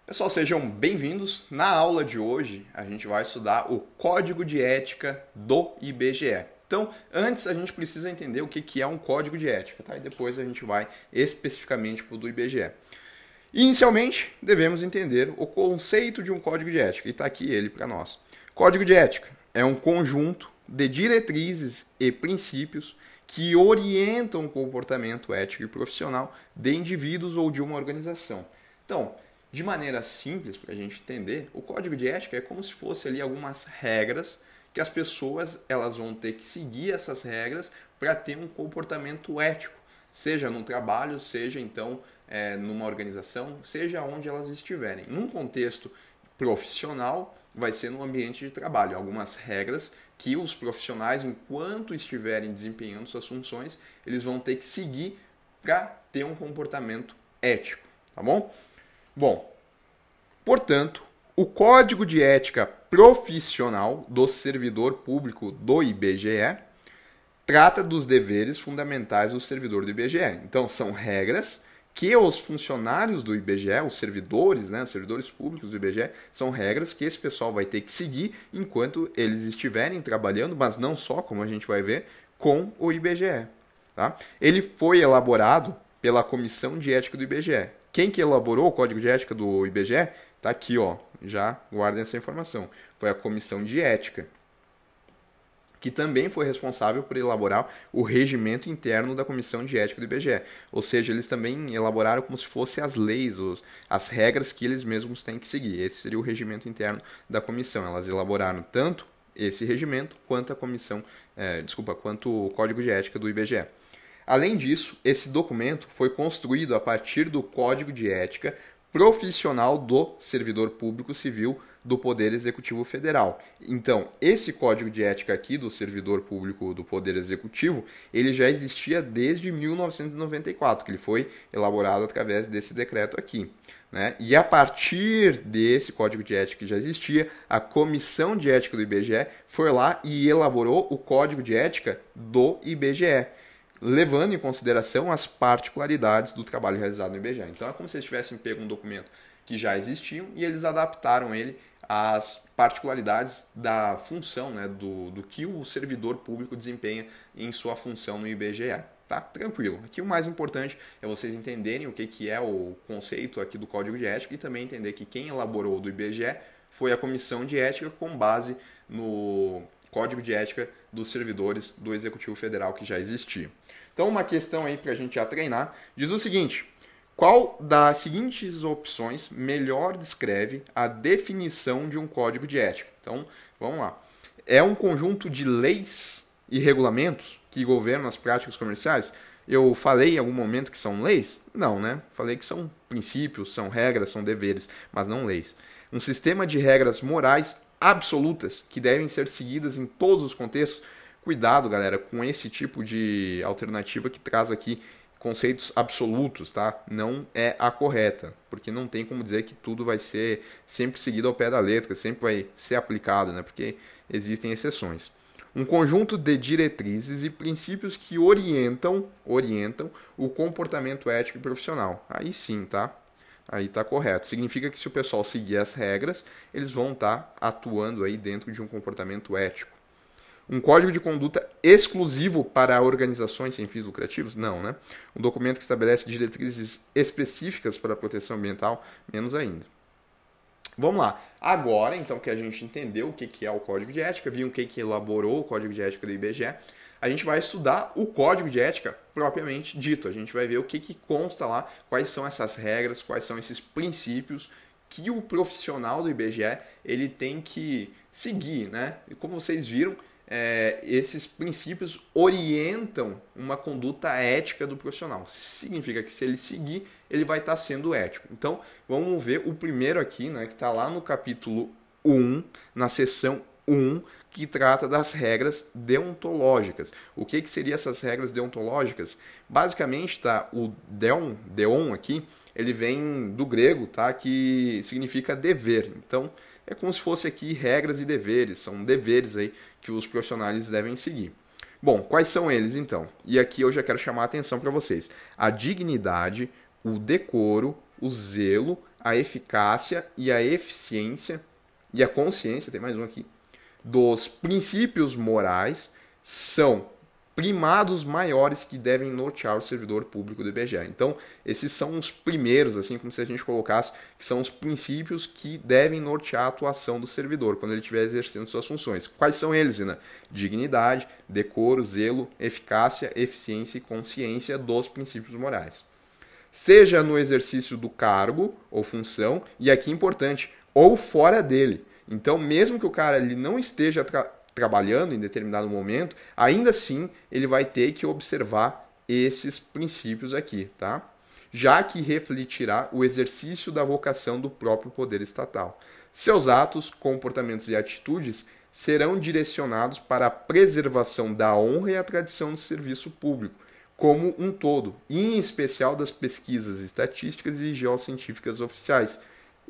Pessoal, sejam bem-vindos. Na aula de hoje, a gente vai estudar o Código de Ética do IBGE. Então, antes a gente precisa entender o que é um código de ética, tá? E depois a gente vai especificamente para o do IBGE. Inicialmente, devemos entender o conceito de um código de ética, e está aqui ele para nós. Código de ética é um conjunto de diretrizes e princípios que orientam o comportamento ético e profissional de indivíduos ou de uma organização. Então, de maneira simples para a gente entender, o código de ética é como se fosse ali algumas regras que as pessoas elas vão ter que seguir essas regras para ter um comportamento ético, seja no trabalho, seja então numa organização, seja onde elas estiverem. Num contexto profissional, vai ser no ambiente de trabalho, algumas regras que os profissionais, enquanto estiverem desempenhando suas funções, eles vão ter que seguir para ter um comportamento ético, tá bom? Bom, portanto, o Código de Ética Profissional do Servidor Público do IBGE trata dos deveres fundamentais do servidor do IBGE. Então, são regras que os funcionários do IBGE, os servidores, os servidores públicos do IBGE, são regras que esse pessoal vai ter que seguir enquanto eles estiverem trabalhando, mas não só, como a gente vai ver, com o IBGE. Tá? Ele foi elaborado pela Comissão de Ética do IBGE. Quem que elaborou o Código de Ética do IBGE? Está aqui, ó, já guardem essa informação. Foi a Comissão de Ética, que também foi responsável por elaborar o regimento interno da Comissão de Ética do IBGE. Ou seja, eles também elaboraram como se fossem as leis, as regras que eles mesmos têm que seguir. Esse seria o regimento interno da comissão. Elas elaboraram tanto esse regimento quanto a comissão, quanto o Código de Ética do IBGE. Além disso, esse documento foi construído a partir do Código de Ética Profissional do Servidor Público Civil do Poder Executivo Federal. Então, esse Código de Ética aqui do Servidor Público do Poder Executivo, ele já existia desde 1994, que ele foi elaborado através desse decreto aqui. Né? E a partir desse Código de Ética que já existia, a Comissão de Ética do IBGE foi lá e elaborou o Código de Ética do IBGE, levando em consideração as particularidades do trabalho realizado no IBGE. Então é como se eles tivessem pego um documento que já existiam e eles adaptaram ele às particularidades da função, do que o servidor público desempenha em sua função no IBGE. Tá? Tranquilo. Aqui o mais importante é vocês entenderem o que é o conceito aqui do Código de Ética e também entender que quem elaborou do IBGE foi a Comissão de Ética com base no Código de Ética dos Servidores do Executivo Federal que já existia. Então, uma questão aí para a gente já treinar diz o seguinte: qual das seguintes opções melhor descreve a definição de um código de ética? Então, vamos lá. É um conjunto de leis e regulamentos que governam as práticas comerciais? Eu falei em algum momento que são leis? Não, né? Falei que são princípios, são regras, são deveres, mas não leis. Um sistema de regras morais absolutas que devem ser seguidas em todos os contextos. Cuidado, galera, com esse tipo de alternativa que traz aqui conceitos absolutos, tá? Não é a correta, porque não tem como dizer que tudo vai ser sempre seguido ao pé da letra, sempre vai ser aplicado, né? Porque existem exceções. Um conjunto de diretrizes e princípios que orientam o comportamento ético e profissional. Aí sim, tá? Aí tá correto. Significa que se o pessoal seguir as regras, eles vão estar atuando aí dentro de um comportamento ético. Um código de conduta exclusivo para organizações sem fins lucrativos? Não, né? Um documento que estabelece diretrizes específicas para a proteção ambiental? Menos ainda. Vamos lá. Agora, então, que a gente entendeu o que é o Código de Ética, viu o que elaborou o Código de Ética do IBGE, a gente vai estudar o Código de Ética propriamente dito. A gente vai ver o que consta lá, quais são essas regras, quais são esses princípios que o profissional do IBGE ele tem que seguir, né? E como vocês viram, esses princípios orientam uma conduta ética do profissional. Significa que se ele seguir, ele vai estar sendo ético. Então, vamos ver o primeiro aqui, né, que está lá no capítulo 1, na seção 1, que trata das regras deontológicas. O que seriam essas regras deontológicas? Basicamente, tá, o deon aqui, ele vem do grego, tá, que significa dever. Então, é como se fosse aqui regras e deveres, são deveres aí que os profissionais devem seguir. Bom, quais são eles então? E aqui eu já quero chamar a atenção para vocês. A dignidade, o decoro, o zelo, a eficácia e a eficiência e a consciência, tem mais um aqui, dos princípios morais são primados maiores que devem nortear o servidor público do IBGE. Então, esses são os primeiros, assim como se a gente colocasse, que são os princípios que devem nortear a atuação do servidor quando ele estiver exercendo suas funções. Quais são eles, Ina? Dignidade, decoro, zelo, eficácia, eficiência e consciência dos princípios morais. Seja no exercício do cargo ou função, e aqui é importante, ou fora dele. Então, mesmo que o cara ele não esteja trabalhando em determinado momento, ainda assim ele vai ter que observar esses princípios aqui, tá? Já que refletirá o exercício da vocação do próprio poder estatal. Seus atos, comportamentos e atitudes serão direcionados para a preservação da honra e a tradição do serviço público, como um todo, e em especial das pesquisas estatísticas e geocientíficas oficiais,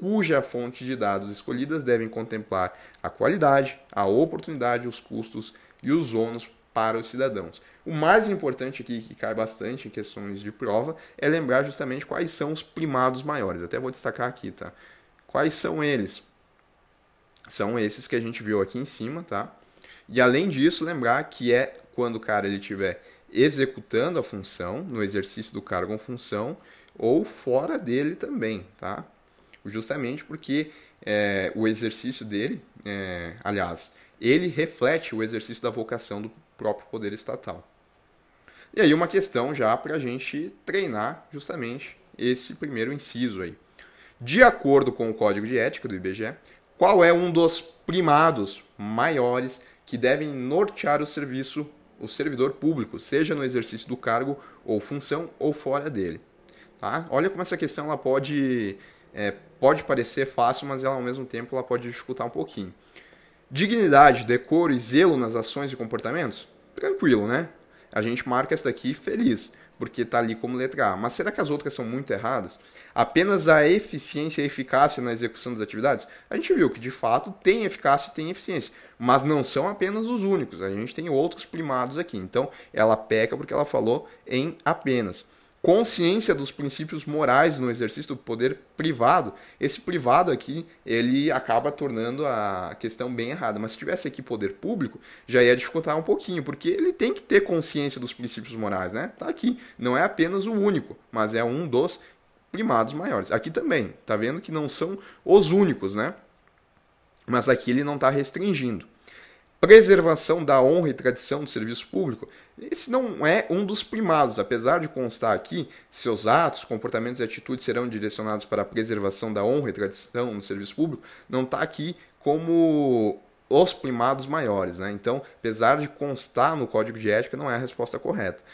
cuja fonte de dados escolhidas devem contemplar a qualidade, a oportunidade, os custos e os ônus para os cidadãos. O mais importante aqui, que cai bastante em questões de prova, é lembrar justamente quais são os primados maiores. Até vou destacar aqui, tá? Quais são eles? São esses que a gente viu aqui em cima, tá? E além disso, lembrar que é quando o cara ele estiver executando a função, no exercício do cargo ou função, ou fora dele também, tá? Justamente porque o exercício dele, aliás, ele reflete o exercício da vocação do próprio poder estatal. E aí uma questão já para a gente treinar justamente esse primeiro inciso aí. De acordo com o Código de Ética do IBGE, qual é um dos primados maiores que devem nortear o servidor público, seja no exercício do cargo ou função ou fora dele? Tá? Olha como essa questão ela pode parecer fácil, mas ela, ao mesmo tempo ela pode dificultar um pouquinho. Dignidade, decoro e zelo nas ações e comportamentos? Tranquilo, né? A gente marca essa daqui feliz, porque está ali como letra A. Mas será que as outras são muito erradas? Apenas a eficiência e a eficácia na execução das atividades? A gente viu que, de fato, tem eficácia e tem eficiência, mas não são apenas os únicos. A gente tem outros primados aqui. Então, ela peca porque ela falou em apenas. Consciência dos princípios morais no exercício do poder privado. Esse privado aqui, ele acaba tornando a questão bem errada. Mas se tivesse aqui poder público, já ia dificultar um pouquinho, porque ele tem que ter consciência dos princípios morais, né? Tá aqui. Não é apenas o único, mas é um dos primados maiores. Aqui também, tá vendo que não são os únicos, né? Mas aqui ele não está restringindo. Preservação da honra e tradição do serviço público, esse não é um dos primados, apesar de constar aqui, seus atos, comportamentos e atitudes serão direcionados para a preservação da honra e tradição do serviço público, não está aqui como os primados maiores, né? Então, apesar de constar no Código de Ética, não é a resposta correta.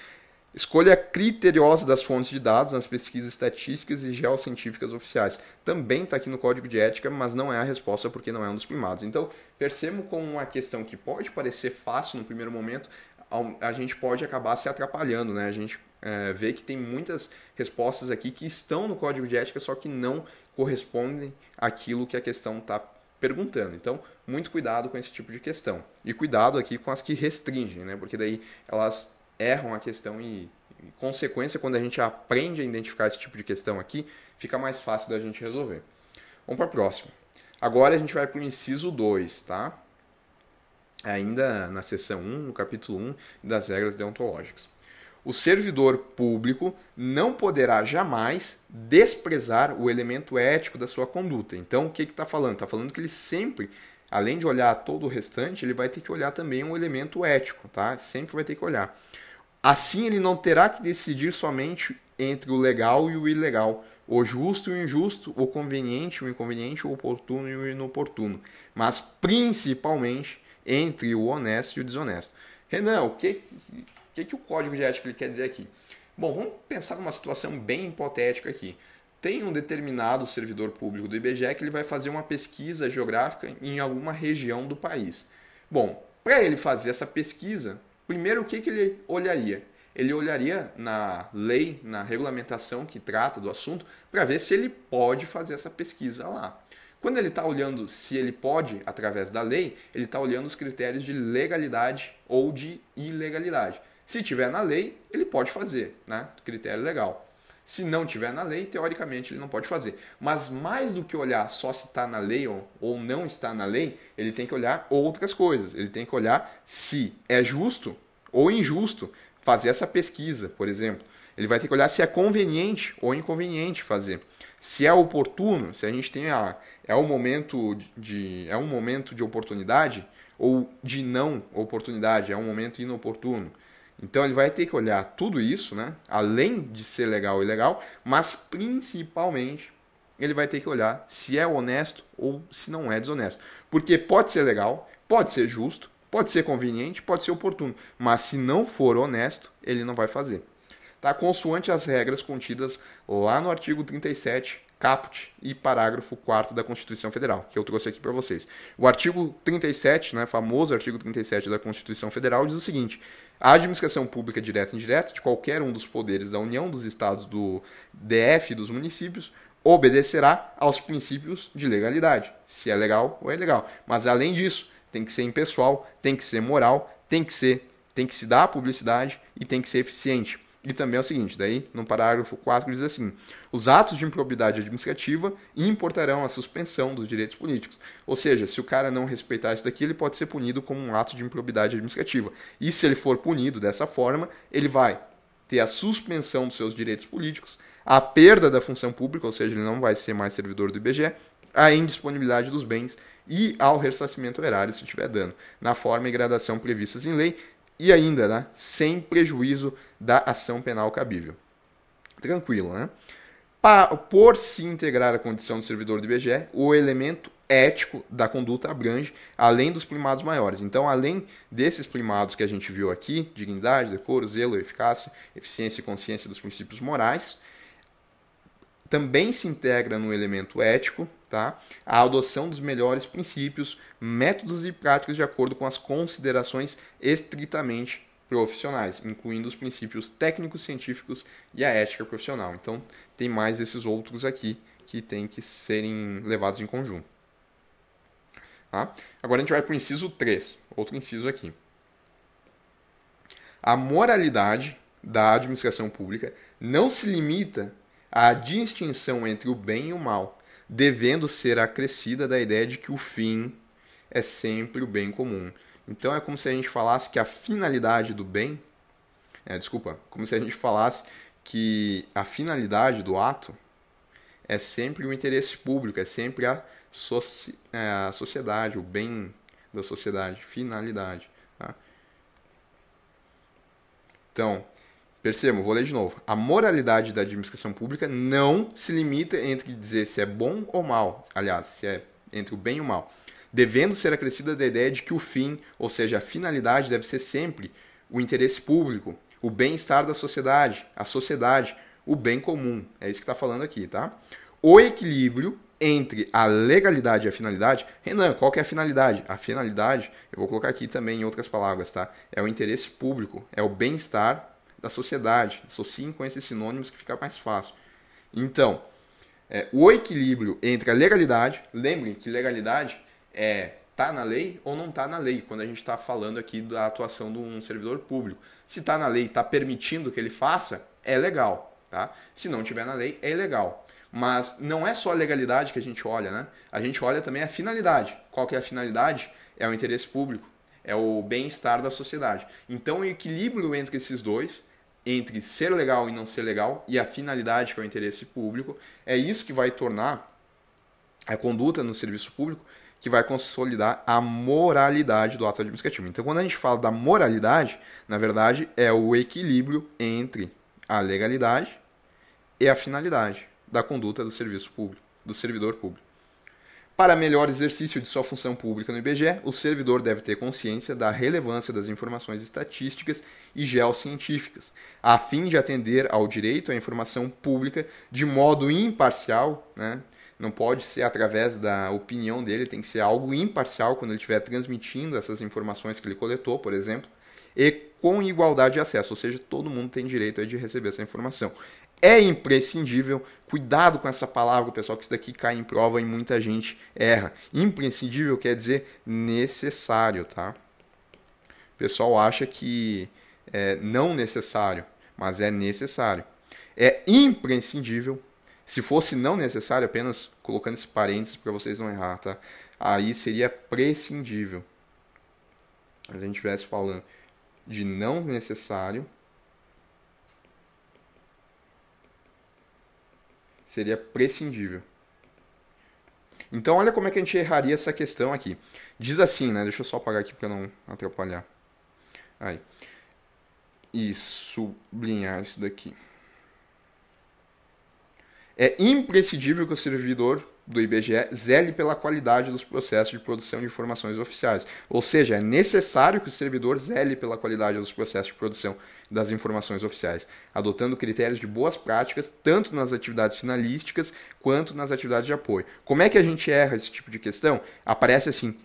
Escolha criteriosa das fontes de dados nas pesquisas estatísticas e geocientíficas oficiais. Também está aqui no Código de Ética, mas não é a resposta porque não é um dos primados. Então, percebam como uma questão que pode parecer fácil no primeiro momento, a gente pode acabar se atrapalhando, né? A gente vê que tem muitas respostas aqui que estão no Código de Ética, só que não correspondem àquilo que a questão está perguntando. Então, muito cuidado com esse tipo de questão. E cuidado aqui com as que restringem, né? Porque daí elas erram a questão e consequência, quando a gente aprende a identificar esse tipo de questão aqui, fica mais fácil da gente resolver. Vamos para a próxima. Agora a gente vai para o inciso 2, tá? Ainda na seção 1, no capítulo 1 das regras deontológicas. O servidor público não poderá jamais desprezar o elemento ético da sua conduta. Então, o que está falando? Está falando que ele sempre, além de olhar todo o restante, ele vai ter que olhar também um elemento ético, tá? Sempre vai ter que olhar. Assim, ele não terá que decidir somente entre o legal e o ilegal, o justo e o injusto, o conveniente e o inconveniente, o oportuno e o inoportuno, mas principalmente entre o honesto e o desonesto. Renan, o que o Código de Ética ele quer dizer aqui? Bom, vamos pensar numa situação bem hipotética aqui. Tem um determinado servidor público do IBGE que ele vai fazer uma pesquisa geográfica em alguma região do país. Bom, para ele fazer essa pesquisa, primeiro, o que ele olharia? Ele olharia na lei, na regulamentação que trata do assunto, para ver se ele pode fazer essa pesquisa lá. Quando ele está olhando se ele pode, através da lei, ele está olhando os critérios de legalidade ou de ilegalidade. Se tiver na lei, ele pode fazer, né? Critério legal. Se não tiver na lei, teoricamente ele não pode fazer. Mas mais do que olhar só se está na lei ou não está na lei, ele tem que olhar outras coisas. Ele tem que olhar se é justo ou injusto fazer essa pesquisa, por exemplo. Ele vai ter que olhar se é conveniente ou inconveniente fazer. Se é oportuno, se a gente tem é um momento de oportunidade ou de não oportunidade, é um momento inoportuno. Então ele vai ter que olhar tudo isso, né? Além de ser legal e ilegal, mas principalmente ele vai ter que olhar se é honesto ou se não é desonesto. Porque pode ser legal, pode ser justo, pode ser conveniente, pode ser oportuno, mas se não for honesto, ele não vai fazer. Tá? Consoante as regras contidas lá no artigo 37, caput e parágrafo 4º da Constituição Federal, que eu trouxe aqui para vocês. O artigo 37, né, famoso artigo 37 da Constituição Federal, diz o seguinte: a administração pública direta e indireta de qualquer um dos poderes da União, dos estados, do DF e dos municípios obedecerá aos princípios de legalidade, se é legal ou é ilegal. Mas além disso, tem que ser impessoal, tem que ser moral, tem que se dar publicidade e tem que ser eficiente. E também é o seguinte, daí no parágrafo 4 diz assim: os atos de improbidade administrativa importarão a suspensão dos direitos políticos. Ou seja, se o cara não respeitar isso daqui, ele pode ser punido como um ato de improbidade administrativa. E se ele for punido dessa forma, ele vai ter a suspensão dos seus direitos políticos, a perda da função pública, ou seja, ele não vai ser mais servidor do IBGE, a indisponibilidade dos bens e ao ressarcimento erário se tiver dano, na forma e gradação previstas em lei, e ainda, né, sem prejuízo da ação penal cabível. Tranquilo, né? Por se integrar à condição de servidor do IBGE, o elemento ético da conduta abrange, além dos primados maiores. Então, além desses primados que a gente viu aqui, dignidade, decoro, zelo, eficácia, eficiência e consciência dos princípios morais, também se integra no elemento ético, tá? A adoção dos melhores princípios, métodos e práticas de acordo com as considerações estritamente profissionais, incluindo os princípios técnicos, científicos e a ética profissional. Então, tem mais esses outros aqui que tem que serem levados em conjunto. Tá? Agora a gente vai para o inciso 3, outro inciso aqui. A moralidade da administração pública não se limita à distinção entre o bem e o mal, devendo ser acrescida da ideia de que o fim é sempre o bem comum. Então é como se a gente falasse que a finalidade do bem, como se a gente falasse que a finalidade do ato é sempre o interesse público, é sempre a sociedade, o bem da sociedade, finalidade. Tá? Então, percebam, vou ler de novo. A moralidade da administração pública não se limita entre dizer se é bom ou mal, aliás, se é entre o bem e o mal, devendo ser acrescida da ideia de que o fim, ou seja, a finalidade, deve ser sempre o interesse público, o bem-estar da sociedade, a sociedade, o bem comum. É isso que está falando aqui, tá? O equilíbrio entre a legalidade e a finalidade. Renan, qual que é a finalidade? A finalidade, eu vou colocar aqui também em outras palavras, tá? É o interesse público, é o bem-estar da sociedade. Associem com esses sinônimos que fica mais fácil. Então, o equilíbrio entre a legalidade, lembrem que legalidade tá na lei ou não tá na lei, quando a gente está falando aqui da atuação de um servidor público. Se está na lei, está permitindo que ele faça, é legal, tá? Se não tiver na lei, é ilegal. Mas não é só a legalidade que a gente olha, né? A gente olha também a finalidade. Qual que é a finalidade? É o interesse público, é o bem-estar da sociedade. Então, o equilíbrio entre esses dois, entre ser legal e não ser legal, e a finalidade, que é o interesse público, é isso que vai tornar a conduta no serviço público, que vai consolidar a moralidade do ato administrativo. Então, quando a gente fala da moralidade, na verdade, é o equilíbrio entre a legalidade e a finalidade da conduta do serviço público, do servidor público. Para melhor exercício de sua função pública no IBGE, o servidor deve ter consciência da relevância das informações estatísticas e geocientíficas, a fim de atender ao direito à informação pública de modo imparcial, né? Não pode ser através da opinião dele, tem que ser algo imparcial quando ele estiver transmitindo essas informações que ele coletou, por exemplo, e com igualdade de acesso, ou seja, todo mundo tem direito de receber essa informação. É imprescindível, cuidado com essa palavra, pessoal, que isso daqui cai em prova e muita gente erra. Imprescindível quer dizer necessário, tá? O pessoal acha que é não necessário, mas é necessário. É imprescindível. Se fosse não necessário, apenas colocando esse parênteses para vocês não errar, tá? Aí seria prescindível. Se a gente estivesse falando de não necessário, seria prescindível. Então, olha como é que a gente erraria essa questão aqui. Diz assim, né? Deixa eu só apagar aqui para não atrapalhar. Aí. E sublinhar isso daqui. É imprescindível que o servidor do IBGE zele pela qualidade dos processos de produção de informações oficiais. Ou seja, é necessário que o servidor zele pela qualidade dos processos de produção das informações oficiais, adotando critérios de boas práticas, tanto nas atividades finalísticas quanto nas atividades de apoio. Como é que a gente erra esse tipo de questão? Aparece assim,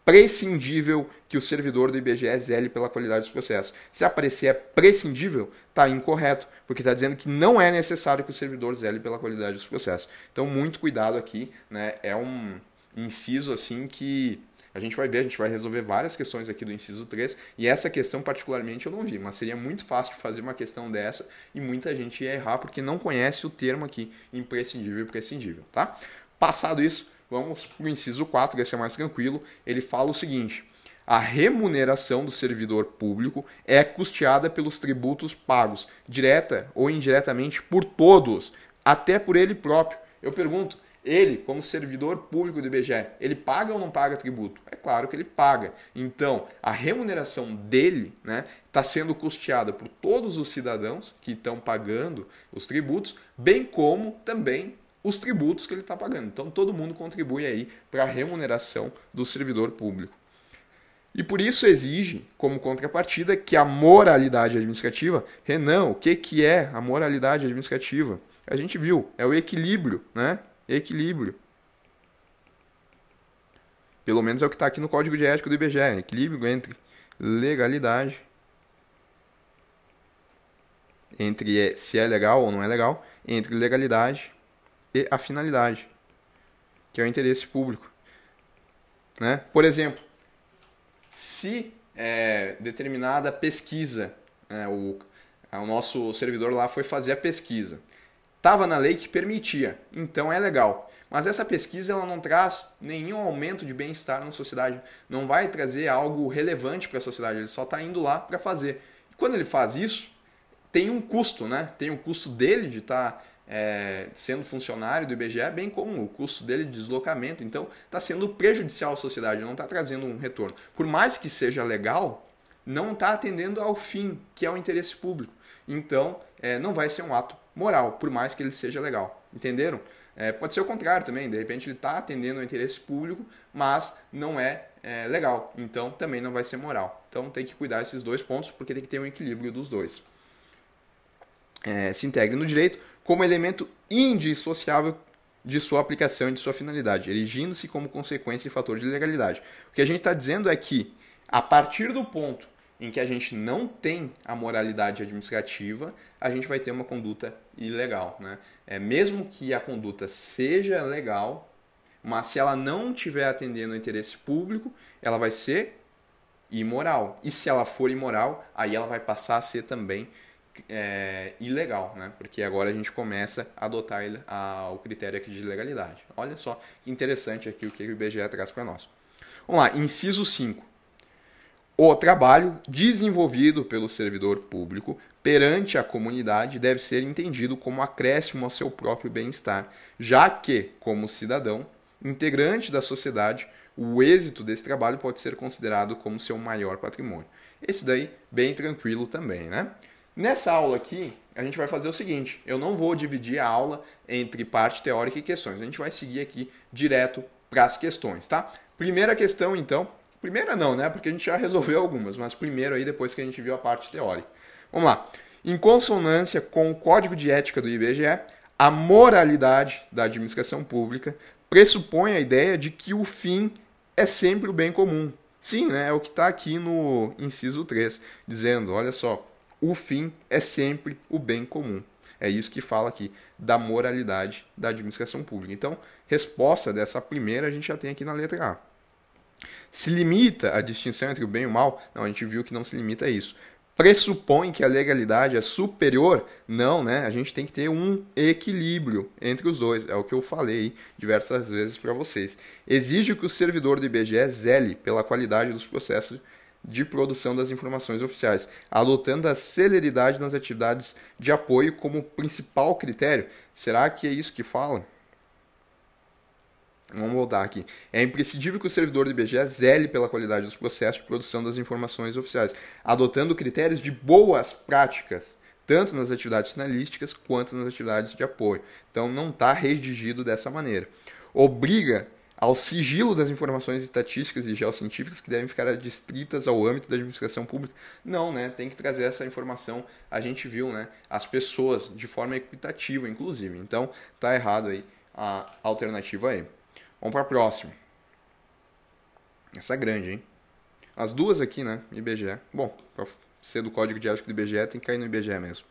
prescindível que o servidor do IBGE zele pela qualidade dos processos. Se aparecer é prescindível, está incorreto, porque está dizendo que não é necessário que o servidor zele pela qualidade dos processos. Então, muito cuidado aqui, né? É um inciso assim que a gente vai ver, a gente vai resolver várias questões aqui do inciso 3, e essa questão particularmente eu não vi, mas seria muito fácil de fazer uma questão dessa e muita gente ia errar porque não conhece o termo aqui imprescindível e prescindível, tá? Passado isso, vamos para o inciso 4, que esse é mais tranquilo. Ele fala o seguinte: a remuneração do servidor público é custeada pelos tributos pagos, direta ou indiretamente, por todos, até por ele próprio. Eu pergunto, ele, como servidor público do IBGE, ele paga ou não paga tributo? É claro que ele paga. Então, a remuneração dele, né, está sendo custeada por todos os cidadãos que estão pagando os tributos, bem como também os tributos que ele está pagando. Então, todo mundo contribui aí para a remuneração do servidor público. E por isso exige, como contrapartida, que a moralidade administrativa... Renan, o que é a moralidade administrativa? A gente viu, é o equilíbrio, né? Equilíbrio. Pelo menos é o que está aqui no Código de Ética do IBGE. Equilíbrio entre legalidade, entre se é legal ou não é legal, entre legalidade e a finalidade, que é o interesse público. Né? Por exemplo, se determinada pesquisa, o nosso servidor lá foi fazer a pesquisa, estava na lei que permitia, então é legal. Mas essa pesquisa ela não traz nenhum aumento de bem-estar na sociedade, não vai trazer algo relevante para a sociedade, ele só está indo lá para fazer. E quando ele faz isso, tem um custo, né? Tem o custo dele de estar sendo funcionário do IBGE, bem como o custo dele de deslocamento. Então, está sendo prejudicial à sociedade, não está trazendo um retorno. Por mais que seja legal, não está atendendo ao fim, que é o interesse público. Então, não vai ser um ato moral, por mais que ele seja legal. Entenderam? Pode ser o contrário também, de repente ele está atendendo ao interesse público, mas não é legal. Então, também não vai ser moral. Então, tem que cuidar desses dois pontos, porque tem que ter um equilíbrio dos dois. Se integre no direito como elemento indissociável de sua aplicação e de sua finalidade, erigindo-se como consequência e fator de legalidade. O que a gente está dizendo é que, a partir do ponto em que a gente não tem a moralidade administrativa, a gente vai ter uma conduta ilegal. Né? Mesmo que a conduta seja legal, mas se ela não estiver atendendo ao interesse público, ela vai ser imoral. E se ela for imoral, aí ela vai passar a ser também ilegal, né? Porque agora a gente começa a adotar o critério aqui de legalidade. Olha só que interessante aqui o que o IBGE traz para nós. Vamos lá, inciso 5. O trabalho desenvolvido pelo servidor público perante a comunidade deve ser entendido como acréscimo ao seu próprio bem-estar, já que, como cidadão, integrante da sociedade, o êxito desse trabalho pode ser considerado como seu maior patrimônio. Esse daí, bem tranquilo também, né? Nessa aula aqui, a gente vai fazer o seguinte, eu não vou dividir a aula entre parte teórica e questões, a gente vai seguir aqui direto para as questões, tá? Primeira questão, então, primeira não, né, porque a gente já resolveu algumas, mas primeiro aí, depois que a gente viu a parte teórica. Vamos lá. Em consonância com o Código de Ética do IBGE, a moralidade da administração pública pressupõe a ideia de que o fim é sempre o bem comum. Sim, né, é o que está aqui no inciso 3, dizendo, olha só, o fim é sempre o bem comum. É isso que fala aqui da moralidade da administração pública. Então, resposta dessa primeira a gente já tem aqui na letra A. Se limita a distinção entre o bem e o mal? Não, a gente viu que não se limita a isso. pressupõe que a legalidade é superior? Não, né? A gente tem que ter um equilíbrio entre os dois. É o que eu falei diversas vezes para vocês. Exige que o servidor do IBGE zele pela qualidade dos processos de produção das informações oficiais, adotando a celeridade nas atividades de apoio como principal critério. Será que é isso que fala? Vamos voltar aqui. É imprescindível que o servidor do IBGE zele pela qualidade dos processos de produção das informações oficiais, adotando critérios de boas práticas, tanto nas atividades finalísticas quanto nas atividades de apoio. Então, não está redigido dessa maneira. Obriga ao sigilo das informações estatísticas e geocientíficas que devem ficar adstritas ao âmbito da administração pública. Não, né? Tem que trazer essa informação, a gente viu, né? As pessoas, de forma equitativa, inclusive. Então, tá errado aí a alternativa aí. Vamos para a próxima. Essa é grande, hein? As duas aqui, né? IBGE. Bom, para ser do Código de Ética do IBGE, tem que cair no IBGE mesmo.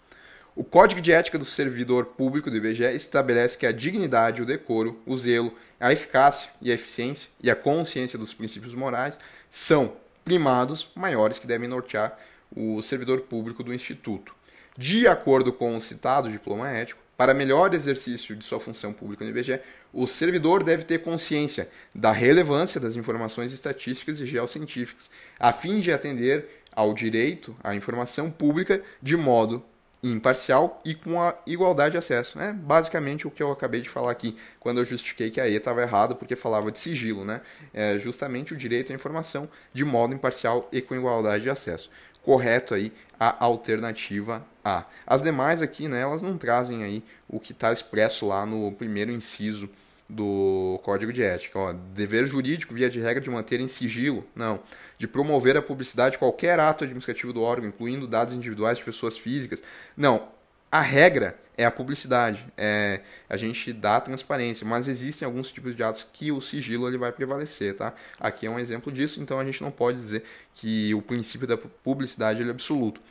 O Código de Ética do Servidor Público do IBGE estabelece que a dignidade, o decoro, o zelo, a eficácia e a eficiência e a consciência dos princípios morais são primados maiores que devem nortear o servidor público do Instituto. De acordo com o citado diploma ético, para melhor exercício de sua função pública no IBGE, o servidor deve ter consciência da relevância das informações estatísticas e geocientíficas, a fim de atender ao direito à informação pública de modo imparcial e com a igualdade de acesso. É basicamente o que eu acabei de falar aqui, quando eu justifiquei que a E estava errado porque falava de sigilo, né? É justamente o direito à informação de modo imparcial e com igualdade de acesso. Correto aí a alternativa A. As demais aqui, né, elas não trazem aí o que está expresso lá no primeiro inciso do Código de Ética. Ó, dever jurídico, via de regra, de manter em sigilo. Não. De promover a publicidade de qualquer ato administrativo do órgão, incluindo dados individuais de pessoas físicas. Não. A regra é a publicidade. É a gente dá transparência, mas existem alguns tipos de atos que o sigilo ele vai prevalecer, tá? Aqui é um exemplo disso, então a gente não pode dizer que o princípio da publicidade ele é absoluto.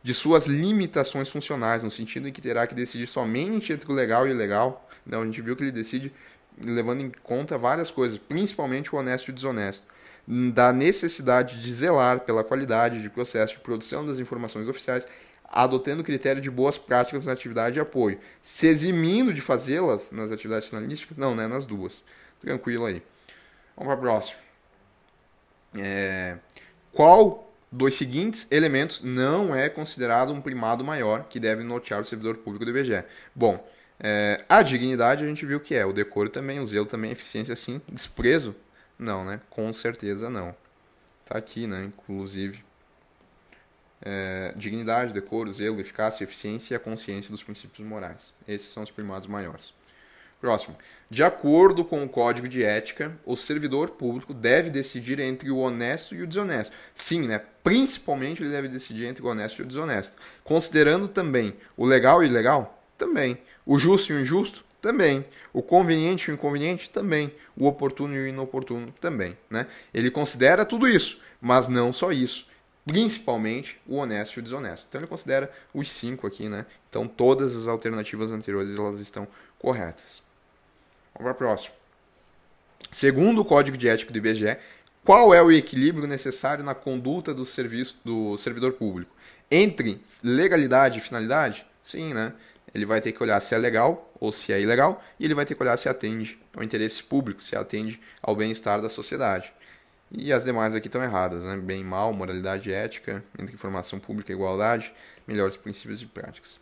De suas limitações funcionais, no sentido em que terá que decidir somente entre o legal e o ilegal. Não, a gente viu que ele decide levando em conta várias coisas, principalmente o honesto e o desonesto. Da necessidade de zelar pela qualidade de processo de produção das informações oficiais, adotando o critério de boas práticas na atividade de apoio, se eximindo de fazê-las nas atividades finalísticas, não, né, nas duas. Tranquilo aí. Vamos para a próxima. Qual dos seguintes elementos não é considerado um primado maior que deve nortear o servidor público do IBGE? Bom, a dignidade a gente viu que é, o decoro também, o zelo também, a eficiência sim, desprezo? Não, né? Com certeza não. Tá aqui, né? Inclusive, dignidade, decoro, zelo, eficácia, eficiência e a consciência dos princípios morais. Esses são os primados maiores. Próximo. De acordo com o Código de Ética, o servidor público deve decidir entre o honesto e o desonesto. Sim, né? Principalmente ele deve decidir entre o honesto e o desonesto. Considerando também o legal e o ilegal? Também. O justo e o injusto? Também. O conveniente e o inconveniente? Também. O oportuno e o inoportuno? Também. Né? Ele considera tudo isso, mas não só isso. Principalmente o honesto e o desonesto. Então ele considera os 5 aqui, né? Então todas as alternativas anteriores elas estão corretas. Vamos para a próxima. Segundo o Código de Ética do IBGE, qual é o equilíbrio necessário na conduta do servidor público? Entre legalidade e finalidade? Sim, né? Ele vai ter que olhar se é legal ou se é ilegal, e ele vai ter que olhar se atende ao interesse público, se atende ao bem-estar da sociedade. E as demais aqui estão erradas, né? Bem e mal, moralidade e ética, entre informação pública e igualdade, melhores princípios e práticas.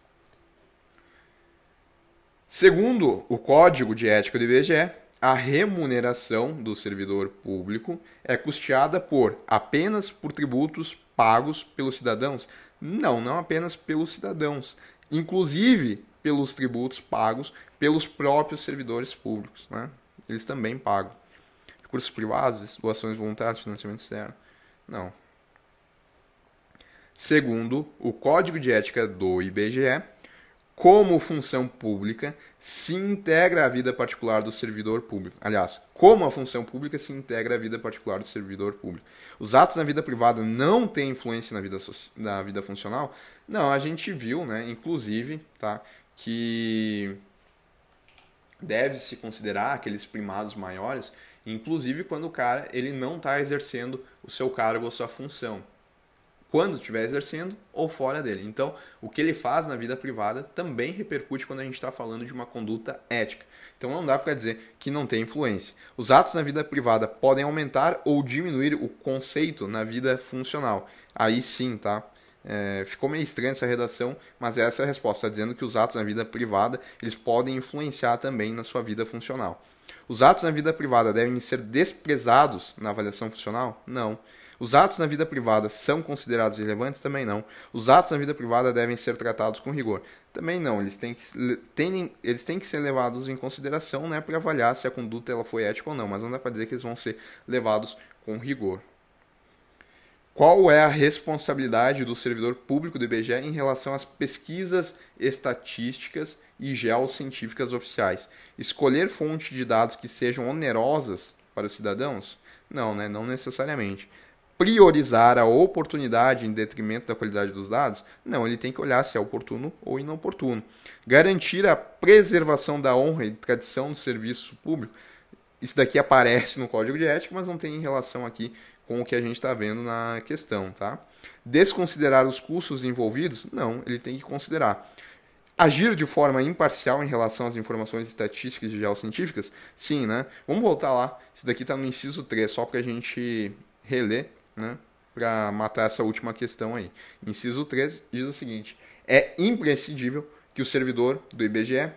Segundo o Código de Ética do IBGE, a remuneração do servidor público é custeada apenas por tributos pagos pelos cidadãos? Não apenas pelos cidadãos, inclusive pelos tributos pagos pelos próprios servidores públicos, né? Eles também pagam. Recursos privados, doações voluntárias, financiamento externo? Não. Segundo o Código de Ética do IBGE, como função pública, se integra à vida particular do servidor público. Aliás, como a função pública se integra à vida particular do servidor público. Os atos na vida privada não têm influência na vida funcional? Não, a gente viu, né, inclusive, tá, que deve-se considerar aqueles primados maiores, inclusive quando o cara ele não está exercendo o seu cargo ou sua função. quando estiver exercendo ou fora dele. Então, o que ele faz na vida privada também repercute quando a gente está falando de uma conduta ética. Então, não dá para dizer que não tem influência. Os atos na vida privada podem aumentar ou diminuir o conceito na vida funcional. Aí sim, tá? Ficou meio estranha essa redação, mas essa é a resposta. Está dizendo que os atos na vida privada eles podem influenciar também na sua vida funcional. Os atos na vida privada devem ser desprezados na avaliação funcional? Não. Os atos na vida privada são considerados relevantes? Também não. Os atos na vida privada devem ser tratados com rigor? Também não. Eles têm que ser levados em consideração, né, para avaliar se a conduta ela foi ética ou não, mas não dá para dizer que eles vão ser levados com rigor. Qual é a responsabilidade do servidor público do IBGE em relação às pesquisas estatísticas e geocientíficas oficiais? Escolher fontes de dados que sejam onerosas para os cidadãos? Não, né? Não necessariamente. Priorizar a oportunidade em detrimento da qualidade dos dados? Não, ele tem que olhar se é oportuno ou inoportuno. Garantir a preservação da honra e tradição do serviço público? Isso daqui aparece no Código de Ética, mas não tem relação aqui com o que a gente está vendo na questão, tá? Desconsiderar os custos envolvidos? Não, ele tem que considerar. Agir de forma imparcial em relação às informações estatísticas e geocientíficas? Sim, né? Vamos voltar lá. Isso daqui está no inciso 3, só para a gente reler, né? Para matar essa última questão aí. Inciso 3 diz o seguinte: é imprescindível que o servidor do IBGE...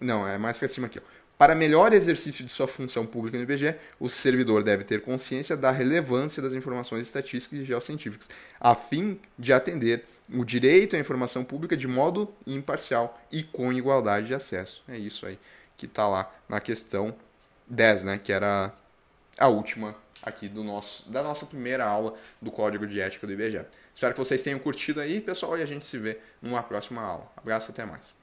Não, é mais para cima aqui, ó. Para melhor exercício de sua função pública no IBGE, o servidor deve ter consciência da relevância das informações estatísticas e geocientíficas, a fim de atender o direito à informação pública de modo imparcial e com igualdade de acesso. É isso aí que está lá na questão 10, né, que era a última aqui da nossa primeira aula do Código de Ética do IBGE. Espero que vocês tenham curtido aí, pessoal, e a gente se vê numa próxima aula. Abraço, até mais.